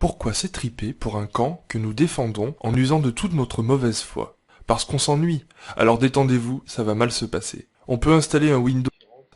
Pourquoi s'étriper pour un camp que nous défendons en usant de toute notre mauvaise foi? Parce qu'on s'ennuie. Alors détendez-vous, ça va mal se passer. On peut installer un Windows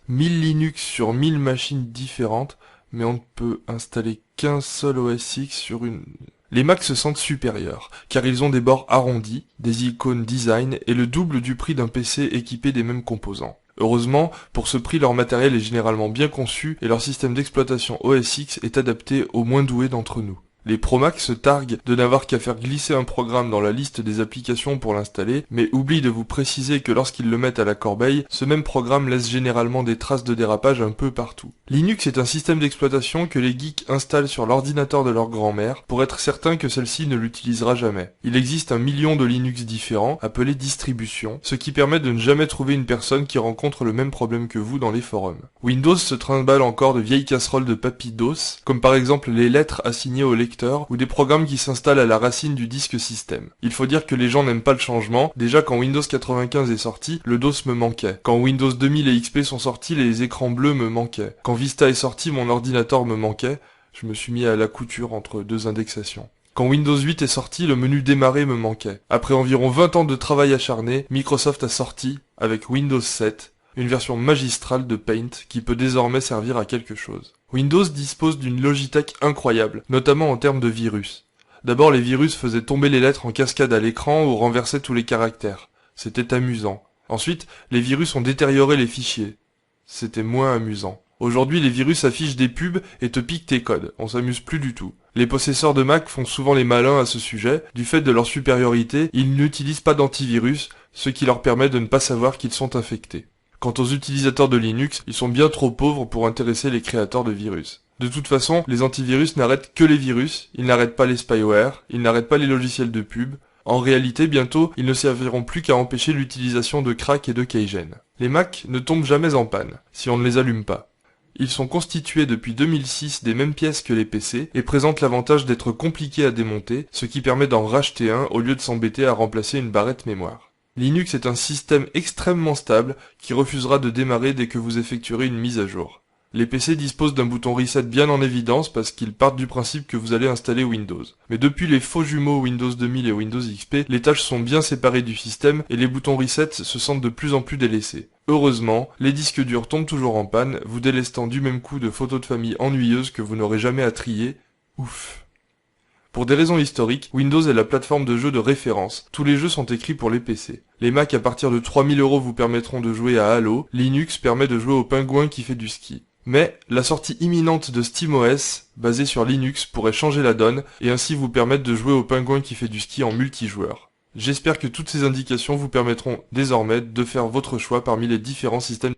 1000 Linux sur 1000 machines différentes, mais on ne peut installer qu'un seul OS X sur une... Les Macs se sentent supérieurs, car ils ont des bords arrondis, des icônes design et le double du prix d'un PC équipé des mêmes composants. Heureusement, pour ce prix, leur matériel est généralement bien conçu et leur système d'exploitation OS X est adapté aux moins doués d'entre nous. Les Pro Mac se targuent de n'avoir qu'à faire glisser un programme dans la liste des applications pour l'installer, mais oublient de vous préciser que lorsqu'ils le mettent à la corbeille, ce même programme laisse généralement des traces de dérapage un peu partout. Linux est un système d'exploitation que les geeks installent sur l'ordinateur de leur grand-mère pour être certain que celle-ci ne l'utilisera jamais. Il existe 1 million de Linux différents, appelés distributions, ce qui permet de ne jamais trouver une personne qui rencontre le même problème que vous dans les forums. Windows se trimballe encore de vieilles casseroles de papy DOS, comme par exemple les lettres assignées au lecteur ou des programmes qui s'installent à la racine du disque système. Il faut dire que les gens n'aiment pas le changement. Déjà quand Windows 95 est sorti, le DOS me manquait. Quand Windows 2000 et XP sont sortis, les écrans bleus me manquaient. Quand Vista est sorti, mon ordinateur me manquait. Je me suis mis à la couture entre deux indexations. Quand Windows 8 est sorti, le menu démarrer me manquait. Après environ 20 ans de travail acharné, Microsoft a sorti, avec Windows 7, une version magistrale de Paint qui peut désormais servir à quelque chose. Windows dispose d'une Logitech incroyable, notamment en termes de virus. D'abord, les virus faisaient tomber les lettres en cascade à l'écran ou renversaient tous les caractères. C'était amusant. Ensuite, les virus ont détérioré les fichiers. C'était moins amusant. Aujourd'hui, les virus affichent des pubs et te piquent tes codes. On s'amuse plus du tout. Les possesseurs de Mac font souvent les malins à ce sujet. Du fait de leur supériorité, ils n'utilisent pas d'antivirus, ce qui leur permet de ne pas savoir qu'ils sont infectés. Quant aux utilisateurs de Linux, ils sont bien trop pauvres pour intéresser les créateurs de virus. De toute façon, les antivirus n'arrêtent que les virus, ils n'arrêtent pas les spyware, ils n'arrêtent pas les logiciels de pub. En réalité, bientôt, ils ne serviront plus qu'à empêcher l'utilisation de crack et de keygen. Les Mac ne tombent jamais en panne, si on ne les allume pas. Ils sont constitués depuis 2006 des mêmes pièces que les PC et présentent l'avantage d'être compliqués à démonter, ce qui permet d'en racheter un au lieu de s'embêter à remplacer une barrette mémoire. Linux est un système extrêmement stable qui refusera de démarrer dès que vous effectuerez une mise à jour. Les PC disposent d'un bouton reset bien en évidence parce qu'ils partent du principe que vous allez installer Windows. Mais depuis les faux jumeaux Windows 2000 et Windows XP, les tâches sont bien séparées du système et les boutons reset se sentent de plus en plus délaissés. Heureusement, les disques durs tombent toujours en panne, vous délestant du même coup de photos de famille ennuyeuses que vous n'aurez jamais à trier. Ouf. Pour des raisons historiques, Windows est la plateforme de jeu de référence. Tous les jeux sont écrits pour les PC. Les Mac à partir de 3000 € vous permettront de jouer à Halo, Linux permet de jouer au pingouin qui fait du ski. Mais, la sortie imminente de SteamOS, basée sur Linux, pourrait changer la donne, et ainsi vous permettre de jouer au pingouin qui fait du ski en multijoueur. J'espère que toutes ces indications vous permettront désormais de faire votre choix parmi les différents systèmes